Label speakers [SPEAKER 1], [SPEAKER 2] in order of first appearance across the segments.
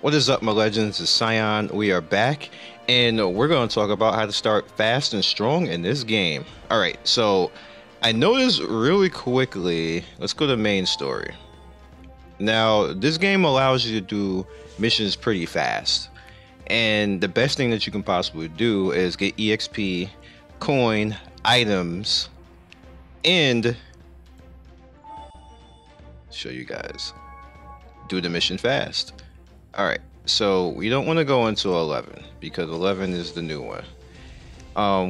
[SPEAKER 1] What is up, my legends? It's Scion. We are back, and we're going to talk about how to start fast and strong in this game. Alright, so I noticed really quickly, let's go to main story. Now, this game allows you to do missions pretty fast, and the best thing that you can possibly do is get EXP, coin, items, and show you guys. Do the mission fast. Alright, so we don't want to go into 11 because 11 is the new one.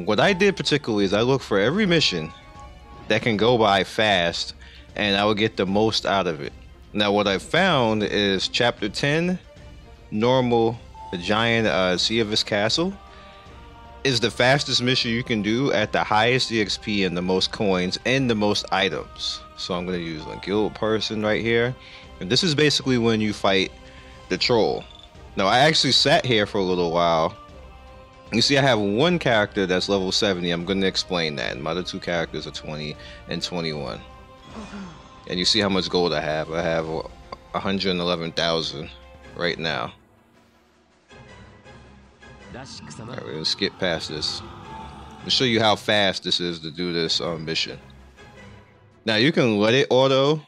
[SPEAKER 1] What I did particularly is I looked for every mission that can go by fast and I will get the most out of it. Now what I found is chapter 10, normal, the giant Sea of his castle, is the fastest mission you can do at the highest EXP and the most coins and the most items. So I'm going to use a guild person right here. And this is basically when you fight the troll. Now I actually sat here for a little while. You see I have one character that's level 70. I'm going to explain that. My other two characters are 20 and 21. And you see how much gold I have. I have 111,000 right now. Alright, we're going to skip past this. I'll show you how fast this is to do this mission. Now you can let it auto.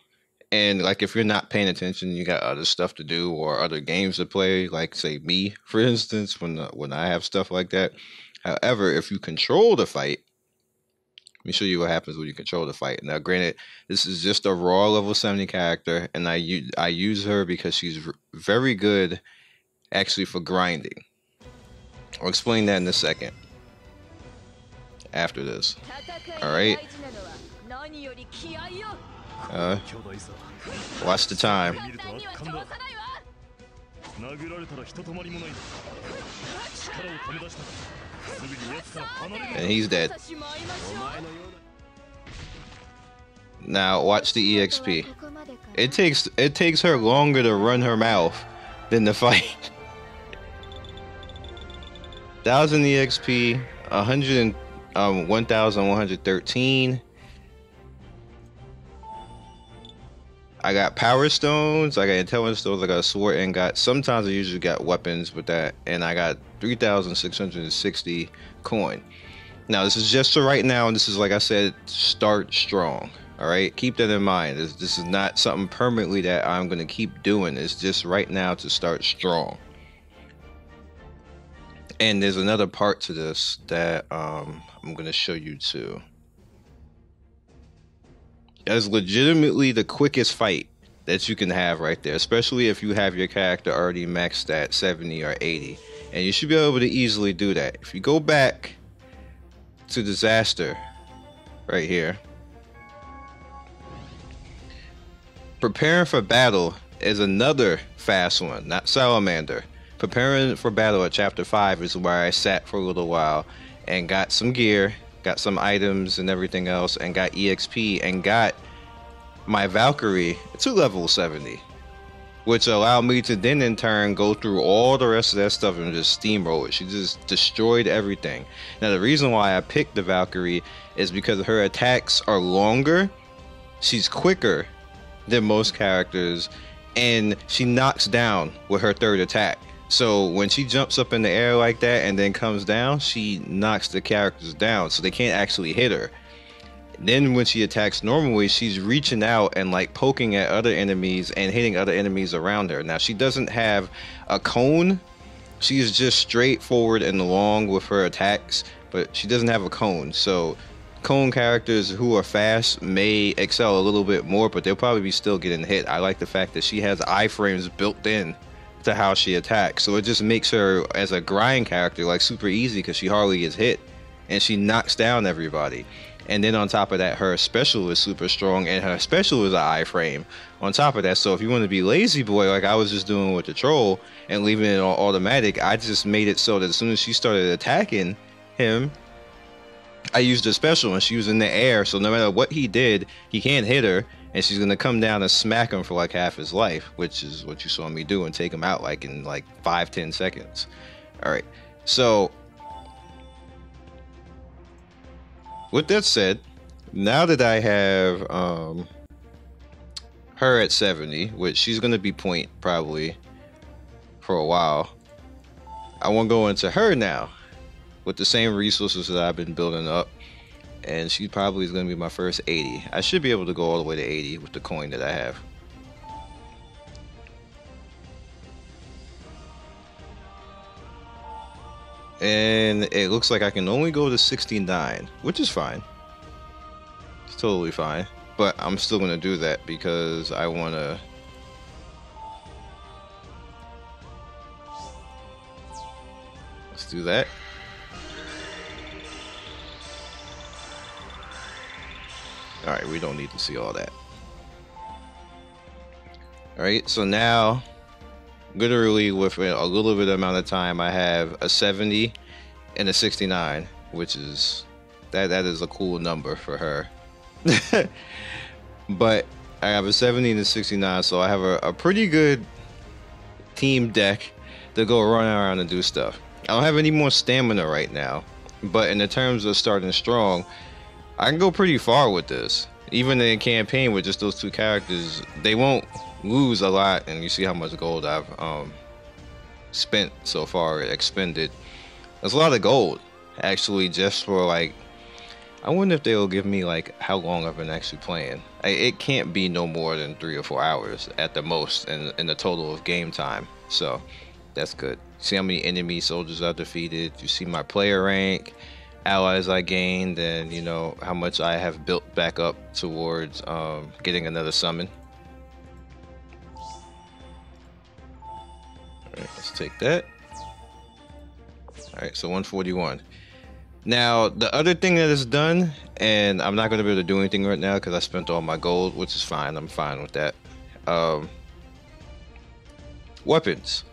[SPEAKER 1] And like if you're not paying attention, you got other stuff to do or other games to play, like say me, for instance, when I have stuff like that. However, if you control the fight, let me show you what happens when you control the fight. Now, granted, this is just a raw level 70 character, and I use her because she's very good, actually, for grinding. I'll explain that in a second. After this, all right. Watch the time. And he's dead. Now watch the EXP. It takes her longer to run her mouth than the fight. 1,000 EXP, 1,113. I got power stones, I got intelligence stones, I got a sword, and sometimes I usually got weapons with that, and I got 3,660 coin. Now this is just for right now, and this is, like I said, start strong. All right, keep that in mind. This is not something permanently that I'm gonna keep doing. It's just right now to start strong. And there's another part to this that I'm gonna show you too. That's legitimately the quickest fight that you can have right there, especially if you have your character already maxed at 70 or 80. And you should be able to easily do that. If you go back to disaster right here, preparing for battle is another fast one, not salamander. Preparing for battle at chapter 5 is where I sat for a little while and got some gear, got some items and everything else, and got EXP and got my Valkyrie to level 70, which allowed me to then in turn go through all the rest of that stuff and just steamroll it. She just destroyed everything. Now the reason why I picked the Valkyrie is because her attacks are longer, she's quicker than most characters, and she knocks down with her third attack. So when she jumps up in the air like that and then comes down, she knocks the characters down, so they can't actually hit her. Then when she attacks normally, she's reaching out and like poking at other enemies and hitting other enemies around her. Now she doesn't have a cone. She's just straightforward and long with her attacks, but she doesn't have a cone. So cone characters who are fast may excel a little bit more, but they'll probably be still getting hit. I like the fact that she has iframes built in to how she attacks, so it just makes her as a grind character like super easy because she hardly gets hit and she knocks down everybody. And then on top of that, her special is super strong, and her special is an iframe on top of that. So if you want to be lazy boy like I was just doing with the troll and leaving it on automatic, I just made it so that as soon as she started attacking him, I used her special and she was in the air, so no matter what he did, he can't hit her, and she's gonna come down and smack him for like half his life, which is what you saw me do, and take him out like in like 5-10 seconds. All right, so with that said, now that I have her at 70, which she's gonna be point probably for a while. I want to go into her now with the same resources that I've been building up, and she probably is going to be my first 80. I should be able to go all the way to 80 with the coin that I have. And it looks like I can only go to 69, which is fine. It's totally fine. But I'm still going to do that because I want to... Let's do that. Alright, we don't need to see all that. Alright, so now, literally within a little bit amount of time, I have a 70 and a 69, which is... That is a cool number for her. But I have a 70 and a 69, so I have a pretty good team deck to go run around and do stuff. I don't have any more stamina right now, but in the terms of starting strong, I can go pretty far with this. Even in a campaign with just those two characters, they won't lose a lot, and you see how much gold I've spent so far, expended. That's a lot of gold, actually, just for like... I wonder if they'll give me like how long I've been actually playing. It can't be no more than 3 or 4 hours at the most in the total of game time. So that's good. See how many enemy soldiers I've defeated. You see my player rank, allies I gained, and you know how much I have built back up towards getting another summon. Alright, let's take that. Alright, so 141. Now, the other thing that is done, and I'm not going to be able to do anything right now because I spent all my gold, which is fine. I'm fine with that. Weapons.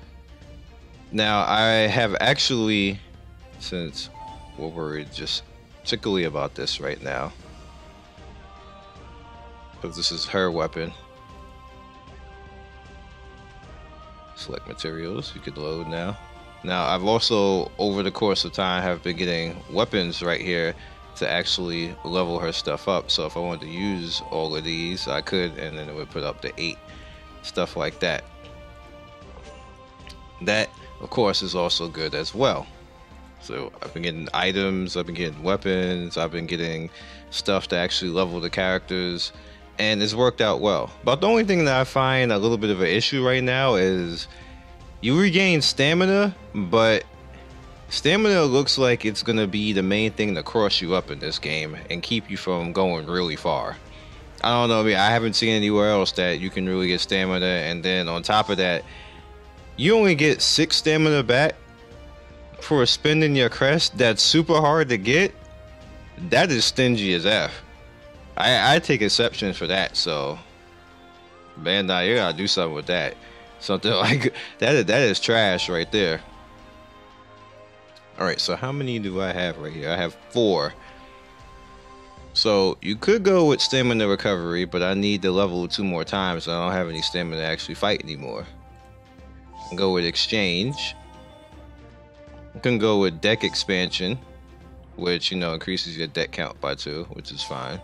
[SPEAKER 1] Now, I have actually, since we're worried just particularly about this right now, because this is her weapon. Select materials. You could load now. Now, I've also, over the course of time, have been getting weapons right here to actually level her stuff up. So if I wanted to use all of these, I could, and then it would put up to 8. Stuff like that. That, of course, is also good as well. So I've been getting items, I've been getting weapons, I've been getting stuff to actually level the characters, and it's worked out well. But the only thing that I find a little bit of an issue right now is you regain stamina, but stamina looks like it's gonna be the main thing to cross you up in this game and keep you from going really far. I don't know, I mean, I haven't seen anywhere else that you can really get stamina, and then on top of that, you only get 6 stamina back for spending your crest. That's super hard to get. That is stingy as F. I take exception for that, so Bandai, you gotta do something with that. Something like that is trash right there. Alright, so how many do I have right here? I have 4. So you could go with stamina recovery, but I need to level 2 more times, so I don't have any stamina to actually fight anymore. I can go with exchange. I can go with deck expansion, which, you know, increases your deck count by 2, which is fine.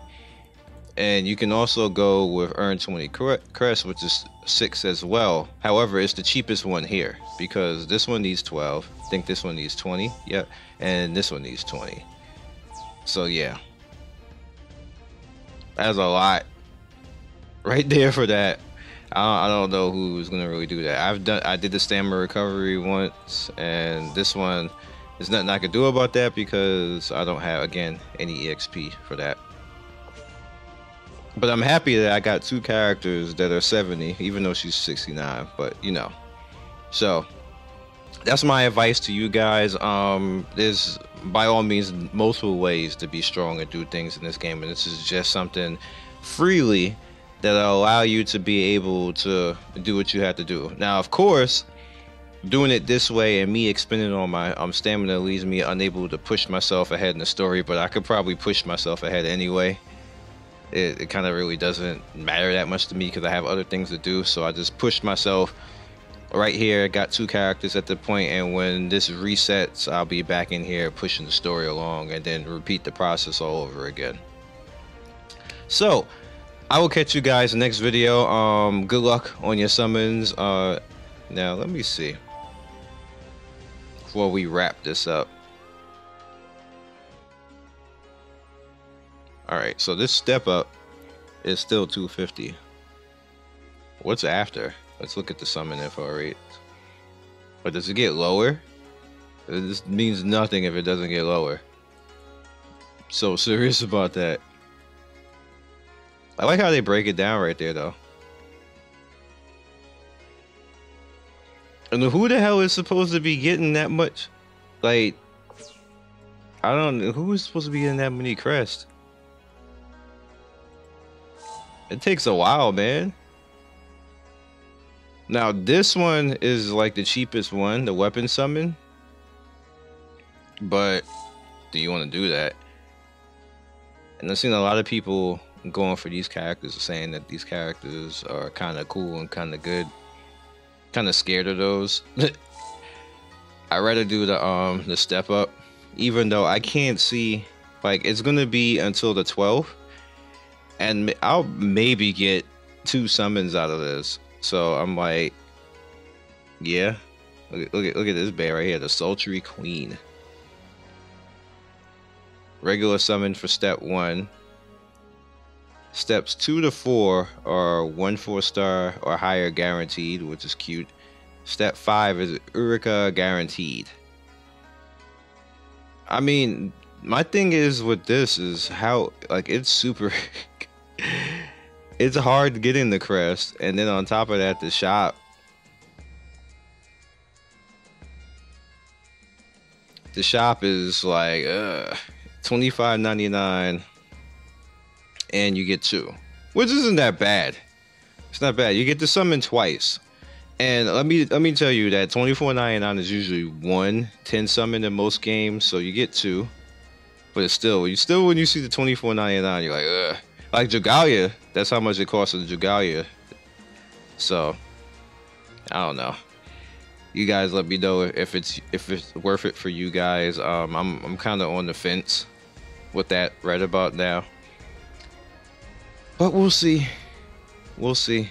[SPEAKER 1] And you can also go with earn 20 crest, which is 6 as well. However, it's the cheapest one here because this one needs 12. I think this one needs 20. Yep. And this one needs 20. So yeah, that's a lot right there for that. I don't know who's gonna really do that. I did the stamina recovery once, and this one, there's nothing I could do about that because I don't have, again, any EXP for that. But I'm happy that I got 2 characters that are 70, even though she's 69, but you know. So that's my advice to you guys. There's, by all means, multiple ways to be strong and do things in this game, and this is just something freely that'll allow you to be able to do what you have to do. Now, of course, doing it this way and me expending all my stamina leaves me unable to push myself ahead in the story, but I could probably push myself ahead anyway. It kind of really doesn't matter that much to me because I have other things to do, so I just pushed myself right here. Got 2 characters at the point, and when this resets, I'll be back in here pushing the story along and then repeat the process all over again. So I will catch you guys in the next video. Good luck on your summons. Now let me see. before we wrap this up. Alright, so this step up is still 250. What's after? Let's look at the summon info rate. But does it get lower? This means nothing if it doesn't get lower. So serious about that. I like how they break it down right there though. And who the hell is supposed to be getting that much? Like, I don't know. Who is supposed to be getting that many crests? It takes a while, man. Now, this one is like the cheapest one, the weapon summon. But do you want to do that? And I've seen a lot of people going for these characters, saying that these characters are kind of cool and kind of good. Kind of scared of those. I'd rather do the step up, even though I can't see, like, it's gonna be until the 12th, and I'll maybe get 2 summons out of this. So I'm like, yeah, look at this bear right here, the Sultry Queen. Regular summon for step 1. Steps 2 to 4 are 1 4-star or higher guaranteed, which is cute. Step 5 is Urika guaranteed. I mean, my thing is with this is how, like, it's super it's hard getting the crest, and then on top of that, the shop. The shop is like $25.99. And you get 2, which isn't that bad. It's not bad. You get to summon twice, and let me tell you that $24.99 is usually 1 10 summon in most games, so you get 2. But it's still when you see the $24.99, you're like, ugh. Like Jugalia, that's how much it costs in Jugalia. So I don't know. You guys let me know if it's worth it for you guys. I'm kind of on the fence with that right about now. But we'll see. We'll see.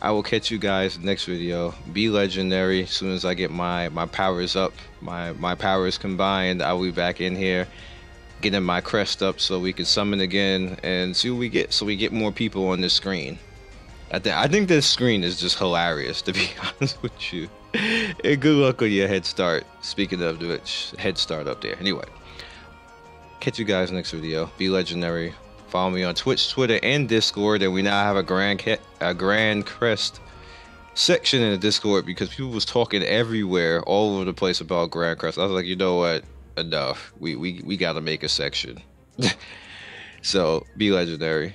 [SPEAKER 1] I will catch you guys next video. Be legendary. As soon as I get my powers up, my powers combined, I will be back in here, getting my crest up so we can summon again and see what we get. So we get more people on this screen. I think this screen is just hilarious, to be honest with you. And good luck on your head start. Speaking of which, head start up there. Anyway. Catch you guys next video. Be legendary. Follow me on Twitch, Twitter, and Discord. And we now have a Grancrest section in the Discord because people was talking everywhere, all over the place about Grancrest. I was like, you know what? Enough. We gotta make a section. So be legendary.